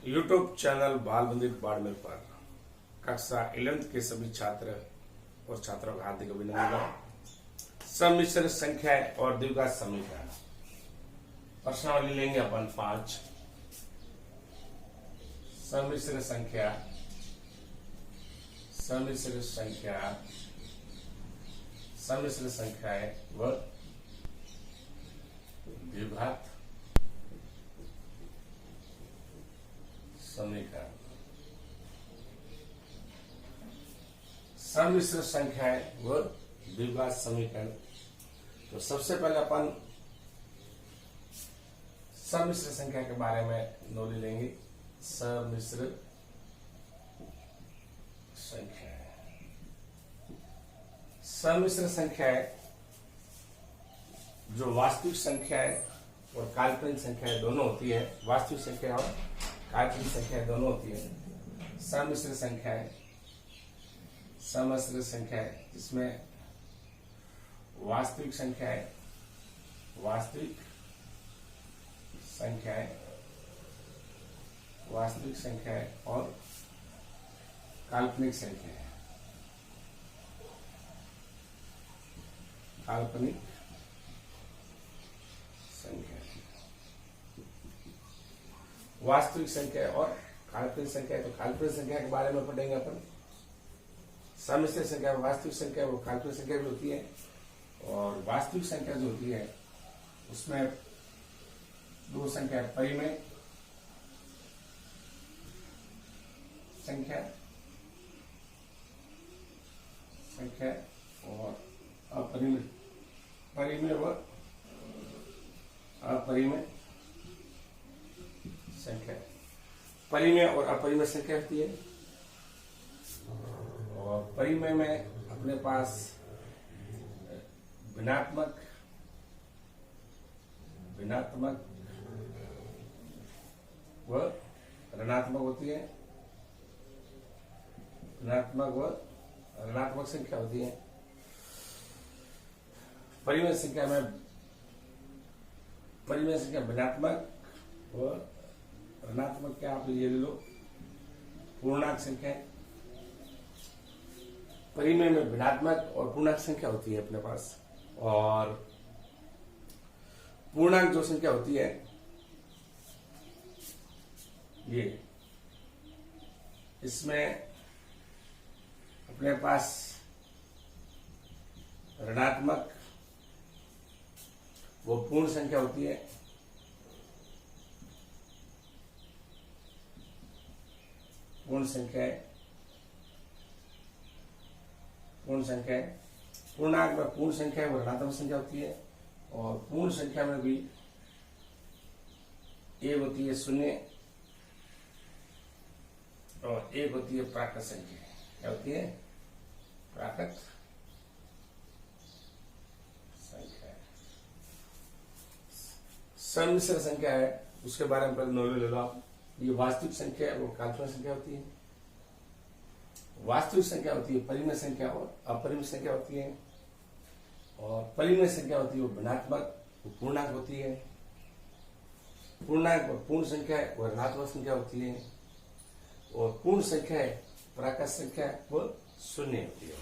YouTube channel बाल मंदिर बाड़मेर पर कक्षा 11th के सभी छात्र और छात्रों का हार्दिक अभिनंदन। सम्मिश्र संख्या और द्विघात समीकरण प्रश्नावली लेंगे अपन 5। सम्मिश्र संख्या है व द्विघात समीकरण। सम्मिश्र संख्या है व द्विघात समीकरण। तो सबसे पहले अपन सम्मिश्र संख्या के बारे में नॉलेज लेंगे। सम्मिश्र संख्या सम्मिश्र संख्या है जो वास्तविक संख्या है और काल्पनिक संख्या दोनों होती है। वास्तविक संख्या और काल्पनिक संख्या दोनों होती है। सम्मिश्र संख्या है जिसमें वास्तविक संख्या है और काल्पनिक संख्या है। काल्पनिक संख्या वास्तविक संख्या और काल्पनिक संख्या। तो काल्पनिक संख्या के बारे में पढ़ेंगे अपन। सम्मिश्र संख्या वास्तविक संख्या वो काल्पनिक संख्या भी होती है और वास्तविक संख्या जो होती है उसमें दो संख्या परिमेय संख्या और अपरिमेय व अपरिमेय संख्या। परिमेय और अपरिमेय संख्या होती है और परिमेय में अपने पास ऋणात्मक व ऋणात्मक होती है। ऋणात्मक व ऋणात्मक संख्या होती है। परिमेय संख्या ऋणात्मक व ऋणात्मक क्या आप ये ले लो पूर्णांक संख्या। परिमेय में ऋणात्मक और पूर्णांक संख्या होती है अपने पास। और पूर्णांक जो संख्या होती है ये इसमें अपने पास ऋणात्मक वो पूर्ण संख्या होती है। पूर्ण संख्या पूर्णांक में पूर्ण संख्या वो ऋणात्मक संख्या होती है और पूर्ण संख्या में भी एक होती है शून्य और एक होती है प्राकृत संख्या। क्या होती है? प्राकृत संख्या। सम्मिश्र संख्या है उसके बारे में पहले नॉलेज ले लो आप। ये वास्तविक संख्या है वो काल्पनिक संख्या होती है। वास्तविक संख्या होती है परिमेय संख्या और अपरिमेय संख्या होती है। और परिमेय संख्या होती है वो ऋणात्मक वो पूर्णांक होती है। पूर्णांक और पूर्ण संख्या वो ऋणात्मक संख्या होती है और पूर्ण संख्या प्राकृत संख्या वो शून्य होती है।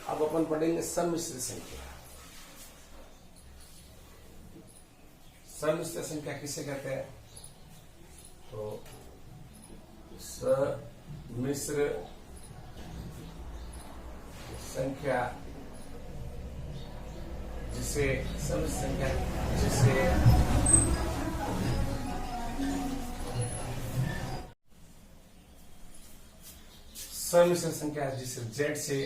अब अपन पढ़ेंगे सम्मिश्र संख्या। सम्मिश्र संख्या किसे कहते हैं? तो सम्मिश्र संख्या जिसे सम्मिश्र संख्या जिसे Z से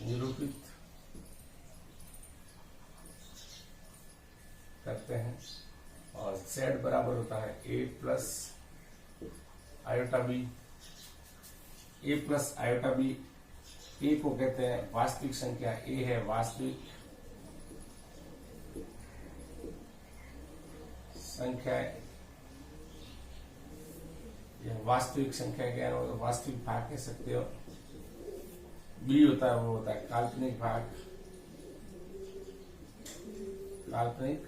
निरूपित करते हैं और Z बराबर होता है A plus iota B. A plus iota B A को कहते हैं वास्तविक संख्या। A है वास्तविक संख्या। यह वास्तविक संख्या क्या है? वास्तविक भाग कह सकते हो। बी होता है वो होता है काल्पनिक भाग। काल्पनिक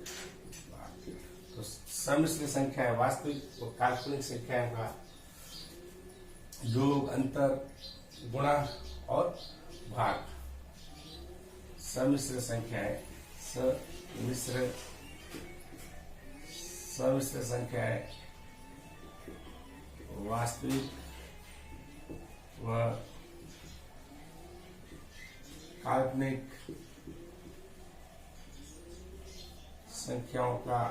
भाग। तो सम्मिश्र संख्या है वास्तविक और काल्पनिक संख्याओं का योग, अंतर, गुणा और भाग। सम्मिश्र संख्या है सम्मिश्र संख्या है वास्तविक व काल्पनिक संख्याओं का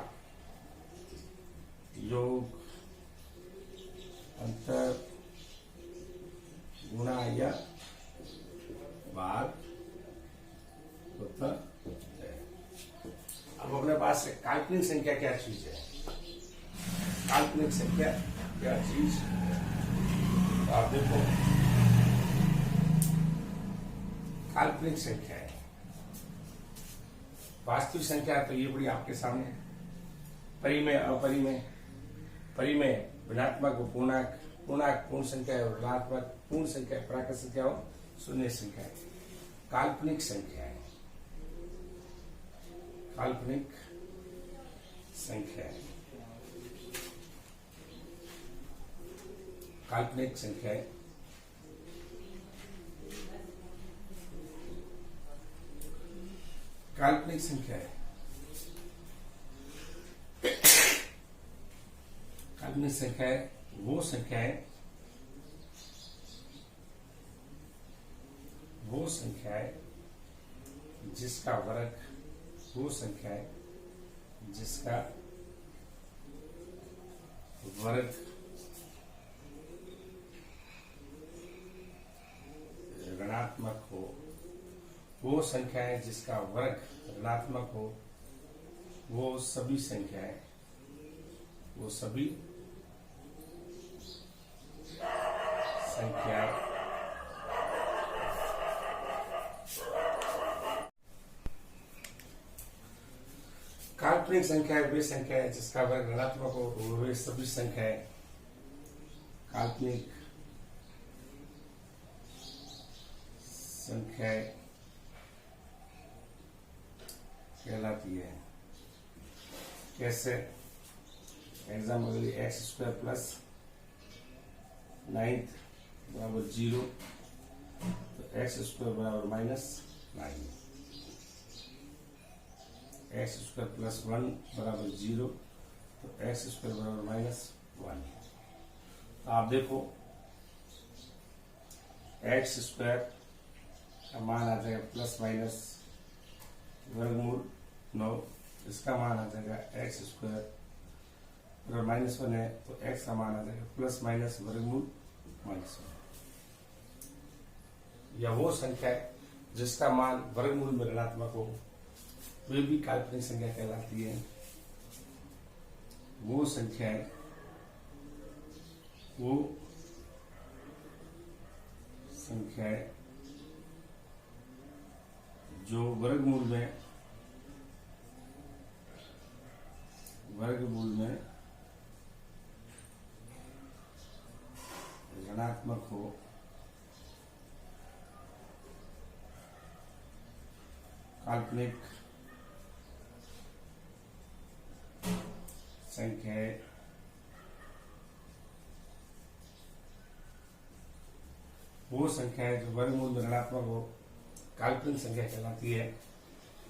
योग, अंतर, गुणा या भाग होता है। अब अपने पास काल्पनिक संख्या क्या चीज है? काल्पनिक संख्या क्या चीज है? तो आप देखो, काल्पनिक संख्या है। वास्तविक संख्या तो ये बड़ी आपके सामने, परिमेय, अपरिमेय, परिमेय ऋणात्मक व पूर्णांक, पूर्णांक पूर्ण संख्या है और ऋणात्मक पूर्ण संख्या प्राकृत संख्या और शून्य संख्या है। काल्पनिक संख्या है, काल्पनिक संख्या है, काल्पनिक संख्या है। काल्पनिक संख्या है, काल्पनिक संख्या है वो संख्या है, वो संख्या है जिसका वर्ग, वो संख्या है जिसका वर्ग ऋणात्मक हो, वो संख्या है जिसका वर्ग ऋणात्मक हो, वो सभी संख्याएं, वो सभी संख्याएं काल्पनिक संख्या वे संख्या है जिसका वर्ग ऋणात्मक हो, वे सभी संख्याएं काल्पनिक संख्याएं कहलाती है। कैसे? एग्जाम्पल, एक्स स्क्वायर प्लस 9 बराबर 0, तो एक्स स्क्वायर बराबर -9। एक्स स्क्वायर प्लस 1 बराबर 0, तो एक्स स्क्वायर बराबर -1। तो आप देखो, एक्स स्क्वायर का मान आ जाएगा प्लस माइनस वर्गमूल 9, इसका मान आ जाएगा एक्स स्क्वायर, अगर -1 है तो एक्स का मान आ जाएगा प्लस माइनस वर्गमूल -1। या वो संख्या जिसका मान वर्गमूल में ऋणात्मक हो, वे भी काल्पनिक संख्या कहलाती है। वो संख्याएं, वो संख्याएं जो वर्गमूल में ऋणात्मक हो, काल्पनिक संख्याएं वो संख्याएं जो वर्गमूल में ऋणात्मक हो, काल्पनिक संख्या कहलाती है।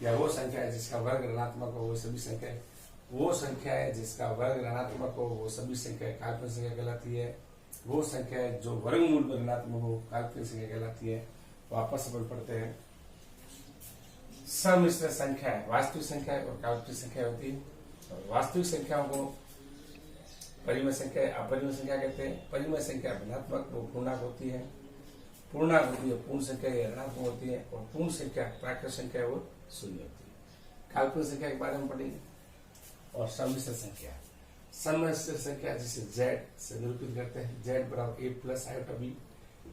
या वो संख्या है जिसका वर्ग ऋणात्मक हो, वो सभी संख्या, वो संख्या है जिसका वर्ग ऋणात्मक हो, वो सभी संख्या काल्पनिक संख्या कहलाती है। वो संख्या है जो वर्गमूल में ऋणात्मक हो, काल्पनिक संख्या कहलाती है। वापस अपन पढ़ते हैं। सम्मिश्र संख्या है वास्तविक संख्या और काल्पनिक संख्या होती है। और वास्तविक संख्याओं को परिमेय संख्या, अपरिमेय संख्या कहते हैं। परिमेय संख्या ऋणात्मक वो पूर्णांक होती है, पूर्णांक होती है पूर्ण संख्या या ऋणात्मक होती है, और पूर्ण संख्या प्राकृत संख्या वो शून्य होती है। काल्पनिक संख्या के बारे में पढ़ेंगे। और सम्मिश्र संख्या, सम्मिश्र संख्या जिसे z से निरूपित करते हैं। z बराबर a plus iota b,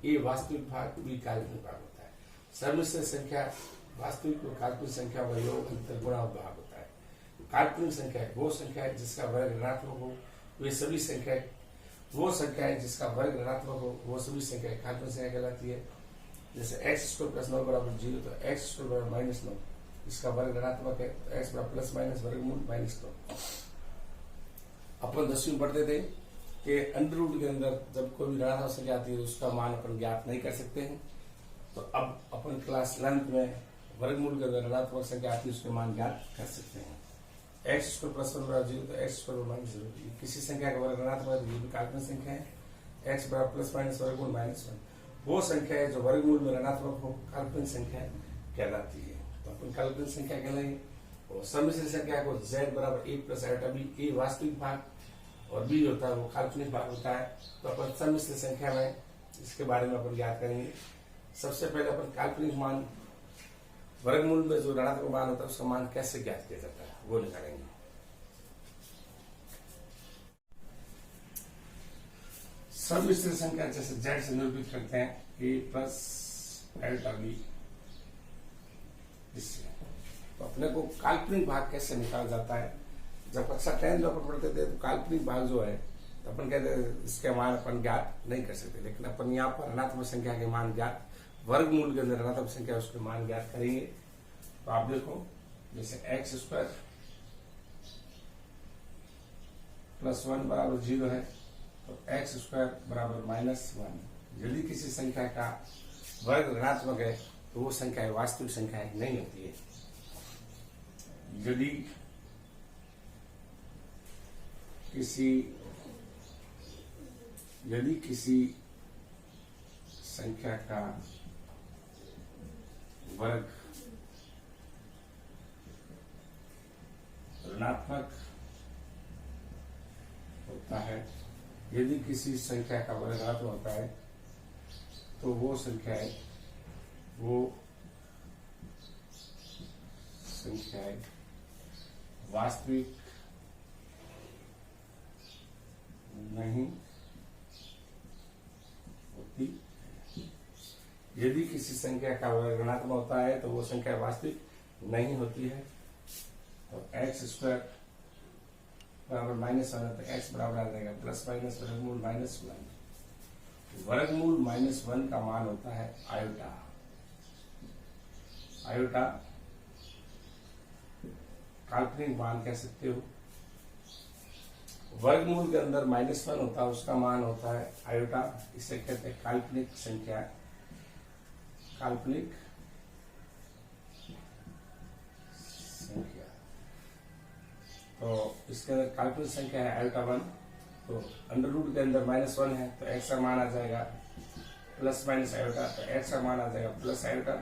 a वास्तविक भाग, b काल्पनिक भाग होता है। सम्मिश्र संख्या वास्तविक और काल्पनिक संख्या का योग, अंतर, गुणा और भाग होता है। काल्पनिक संख्या वो संख्या है जिसका वर्ग ऋणात्मक हो, वे सभी संख्याएं, वो संख्या है जिसका वर्ग ऋणात्मक हो, वो सभी संख्याएं काल्पनिक संख्या कहलाती है। जैसे एक्स स्क्वायर प्लस 9 बराबर 0, तो एक्स स्क्वायर बराबर -9, इसका वर्ग ऋणात्मक है तो एक्स बराबर प्लस माइनस वर्गमूल माइनस 2। अपन 10वीं में पढ़ते थे कि अंडर रूट के अंदर जब कोई भी ऋणात्मक संख्या आती है तो उसका मान अपन ज्ञात नहीं कर सकते हैं। तो अब अपन क्लास 11th में वर्गमूल के अंदर ऋणात्मक संख्या आती है उसके मान ज्ञात कर सकते हैं। एक्स स्क्वायर प्लस 1 बराबर 0 तो एक्स स्क्वायर माइनस 0, किसी संख्या का वर्ग ऋणात्मक है, ये भी काल्पनिक संख्या है। एक्स बराबर प्लस माइनस वर्गमूल माइनस 1 वो संख्या है जो वर्गमूल में ऋणात्मक हो, काल्पनिक संख्या कहलाती है। तो अपन काल्पनिक संख्या कहलाएगी। और सम्मिश्र संख्या को z बराबर 1 प्लस आयोटा बी, ए वास्तविक भाग और बी होता है वो काल्पनिक भाग होता है। तो अपन सम्मिश्र संख्या में इसके बारे में अपन याद करेंगे। सबसे पहले अपन काल्पनिक मान वर्गमूल में जो ऋणात्मक मान होता है उसका मान कैसे ज्ञात किया जाता है वो निकालेंगे। सम्मिश्र संख्या जैसे z से निरूपित करते हैं a प्लस आयोटा बी, इससे तो अपने को काल्पनिक भाग कैसे निकाला जाता है। जब कक्षा 10 में अपन पढ़ते थे तो काल्पनिक भाग जो है तो अपन कहते हैं इसके मान अपन ज्ञात नहीं कर सकते, लेकिन अपन यहाँ पर ऋणात्मक संख्या के मान ज्ञात, वर्गमूल के अंदर ऋणात्मक संख्या उसके मान ज्ञात करेंगे। तो आप देखो जैसे एक्स स्क्वायर प्लस 1 बराबर 0 है तो एक्स स्क्वायर बराबर माइनस 1। यदि किसी संख्या का वर्ग ऋणात्मक है तो वो संख्या वास्तविक संख्या नहीं होती है। यदि किसी संख्या का वर्ग ऋणात्मक होता है, यदि किसी संख्या का वर्ग ऋणात्मक होता है तो वो संख्या वास्तविक नहीं होती। यदि किसी संख्या का वर्ग ऋणात्मक होता है तो वो संख्या वास्तविक नहीं होती है। तो एक्स स्क्वायर बराबर माइनस 1 है तो एक्स बराबर आ जाएगा प्लस माइनस वर्गमूल माइनस 1। वर्गमूल माइनस 1 का मान होता है आयोटा। आयोटा काल्पनिक मान कह सकते हो। वर्गमूल के अंदर माइनस 1 होता है उसका मान होता है आयोटा, इसे कहते हैं काल्पनिक संख्या। काल्पनिक संख्या तो इसके अंदर काल्पनिक संख्या है आयोटा 1। तो अंडर रूट के अंदर माइनस 1 है तो एक्स का मान आ जाएगा प्लस माइनस आयोटा, तो एक्स का मान आ जाएगा प्लस आयोटा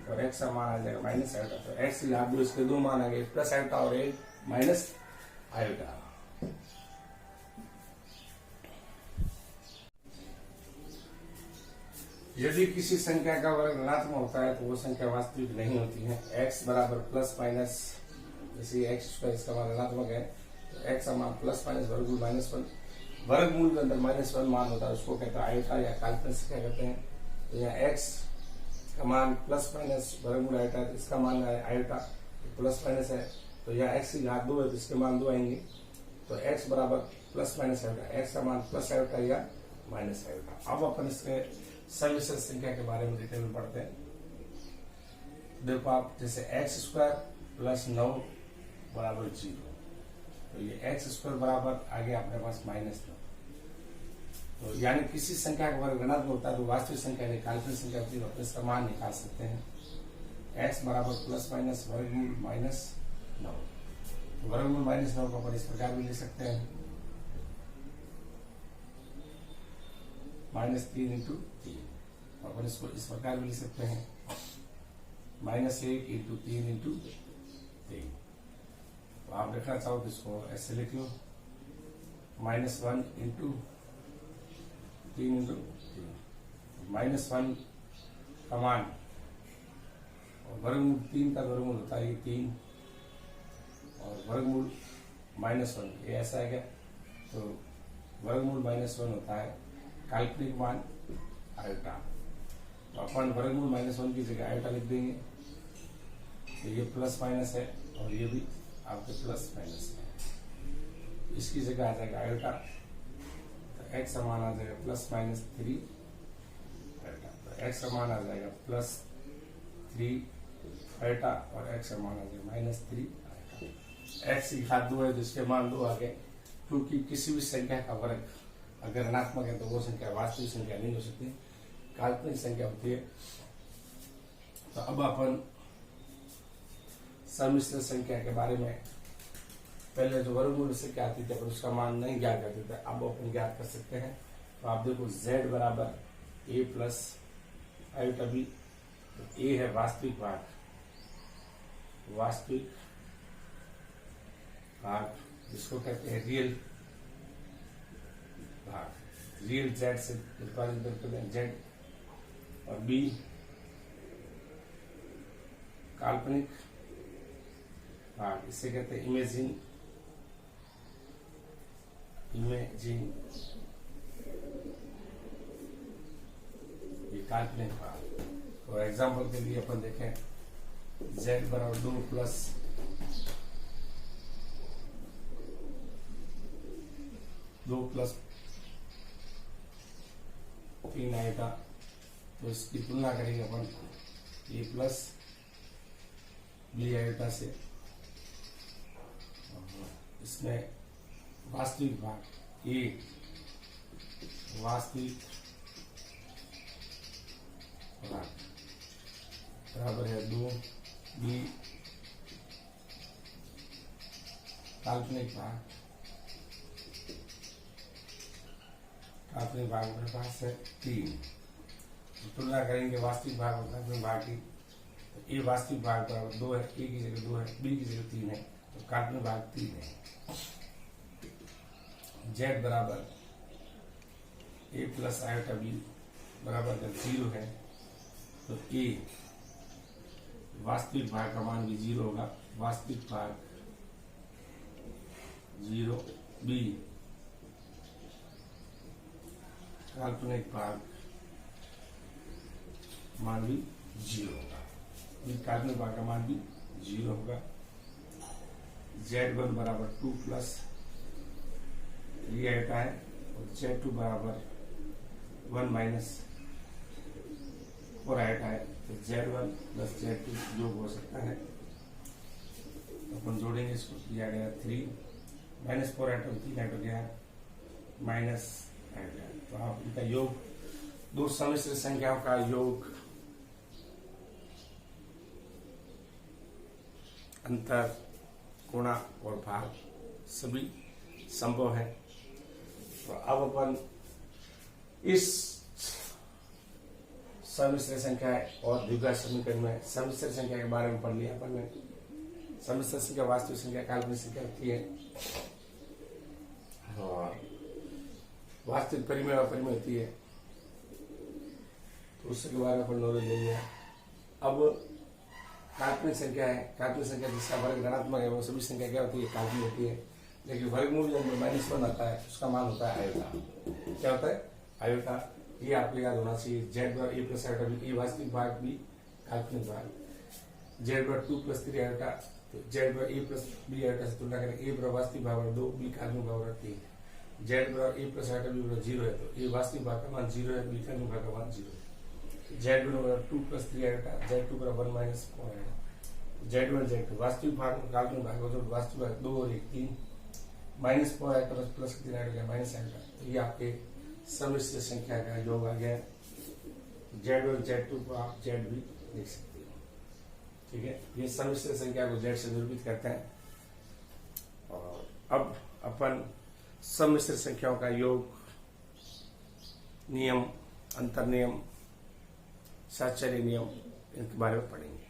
और एक्स का मान आ जाएगा माइनस आयोटा। तो एक्स आप दो इसके दो मान आ गए, प्लस आयोटा और एक माइनस आयोटा। यदि किसी संख्या का वर्ग ऋणात्मक होता है तो वो संख्या वास्तविक नहीं होती है। एक्स बराबर प्लस माइनस, जैसे एक्स स्क्वायर इसका मान ऋणात्मक है तो एक्स का मान प्लस माइनस वर्गमूल माइनस 1। वर्गमूल के अंदर माइनस 1 मान होता है उसको कहते हैं आयोटा या काल्पनिक संख्या कहते हैं। तो यहाँ एक्स का मान प्लस माइनस वर्गमूल आयोटा, इसका मान आयोटा प्लस माइनस है तो यहाँ एक्स की घात 2 है तो इसके मान 2 आएंगे। तो एक्स बराबर प्लस माइनस आयोटा, एक्स का मान प्लस आयोटा या माइनस आयोटा। अब अपन इसके सम्मिश्र संख्या के बारे में डिटेल में पढ़ते हैं। देखो आप जैसे एक्स स्क्वायर प्लस 9 बराबर 0, तो ये एक्स स्क्वायर बराबर आगे अपने पास माइनस 9। तो यानी किसी संख्या का वर्ग ऋणात्मक होता है तो वास्तविक संख्या नहीं काल्पनिक संख्या होती है, अपने इसका मान निकाल सकते हैं। एक्स बराबर प्लस माइनस वर्गमूल माइनस 9। वर्गमूल माइनस 9 को अपन इस प्रकार भी लिख सकते हैं -3 इंटू 3। अपन इसको इस प्रकार भी लिख सकते हैं -1 इंटू 3 इंटू 3। तो आप लिखना चाहो तो इसको ऐसे लिख लो -1 इंटू 3 इंटू 3। -1 का मान और वर्गमूल 3 का वर्गमूल होता है 3 और वर्गमूल -1 ये ऐसा है क्या। तो वर्गमूल -1 होता है काल्पनिक मान आयोटा। तो अपन वर्गमूल -1 की जगह आयोटा लिख देंगे। तो ये प्लस माइनस है और ये भी आपके प्लस माइनस है, इसकी जगह आ जाएगा आयोटा। तो एक्स का मान आ जाएगा प्लस माइनस 3 आयोटा। तो एक्स का मान आ जाएगा +3 आयोटा और x का मान आ गया -3 आयोटा। x की घात 2 है तो इसके मान 2 आ गए, क्योंकि किसी भी संख्या का वर्ग अगर ऋणात्मक है तो वो संख्या वास्तविक संख्या नहीं हो सकती, काल्पनिक संख्या होती है। तो अब अपन सम्मिश्र संख्या के बारे में, पहले जो वर्गमूल संख्या आती थी पर उसका मान नहीं ज्ञात करते थे, अब अपन ज्ञात कर सकते हैं। तो आप देखो z बराबर a प्लस आयोटा b, तो a है वास्तविक भाग, वास्तविक भाग जिसको कहते हैं रियल भाग, रियल z से उत्पादित करते हैं z, और b काल्पनिक भाग, इससे कहते हैं इमेजिन ये काल्पनिक भाग। तो एग्जांपल के लिए अपन देखें z बराबर 2 प्लस 3 आएगा, तो इसकी तुलना करेंगे अपन a प्लस b आयोटा से। इसमें वास्तविक भाग a वास्तविक भाग बराबर है 2, b काल्पनिक भाग, काल्पनिक भाग मेरे पास है 3। तुलना करेंगे वास्तविक भाग और काल्पनिक भाग की, तो a वास्तविक भाग बराबर 2 है, a की जगह 2 है, b की जगह 3 है, तो काल्पनिक भाग 3 है। z बराबर a प्लस आयोटा b बराबर जब 0 है तो a वास्तविक भाग का मान भी 0 होगा, वास्तविक भाग 0, b काल्पनिक भाग मान भी 0 होगा, b काल्पनिक भाग का मान भी 0 होगा। z1 बराबर 2 प्लस 3 आयोटा है, और z2 बराबर 1 माइनस 4 आयोटा है, तो z1 प्लस z2 योग हो सकता है। तो अपन जोड़ेंगे, इसको दिया गया 3 माइनस 4 आयोटा 3 आयोटा गया माइनस आयोटा, तो आप इनका योग, दो सम्मिश्र संख्याओं का योग अंतर, गुणा और भाग सभी संभव है। तो अब अपन इस सम्मिश्र संख्या और द्विघात समीकरण में सम्मिश्र संख्या के बारे में पढ़ लिया अपन ने। सम्मिश्र संख्या वास्तविक संख्या काल्पनिक संख्या होती है, और वास्तविक परिमेय और परिमेय होती है, तो उसके बारे में अपन नॉलेज ले लिया। अब काल्पनिक संख्या है, काल्पनिक संख्या जिसका वर्ग ऋणात्मक है वो सभी संख्या क्या होती है, काल्पनिक होती है। लेकिन वर्गमूल जब -1 आता है उसका मान होता है आयोटा। क्या होता है? आयोटा। ये आपको याद होना चाहिए। z बराबर a plus iota b, a वास्तविक भाग, b काल्पनिक भाग। z बराबर 2 प्लस 3 आयोटा, तो z बराबर a प्लस b आयोटा से तुलना करें, a बराबर वास्तविक भाग बराबर 2, b काल्पनिक भाग बराबर 3। z बराबर a प्लस आयोटा b बराबर 0 है, तो a वास्तविक भाग का मान 0 है, b काल्पनिक भाग का मान 0 है। z बराबर 2 प्लस 3 आयोटा, z2 बराबर 1 माइनस 4 आयोटा। z1 z2 वास्तविक भाग काल्पनिक भाग हो, तो वास्तविक भाग 2 और 1 3, minus 4 iota plus 3 iota minus iota. तो ये आपके सम्मिश्र संख्या का योग आ गया। z1 z2 को आप z भी लिख सकते हो। ठीक है, ये सम्मिश्र संख्या को z से निरूपित करते हैं। और अब अपन सम्मिश्र संख्याओं का योग, नियम, अंतर नियम, साहचर्य नियम, इनके बारे में पढ़ेंगे।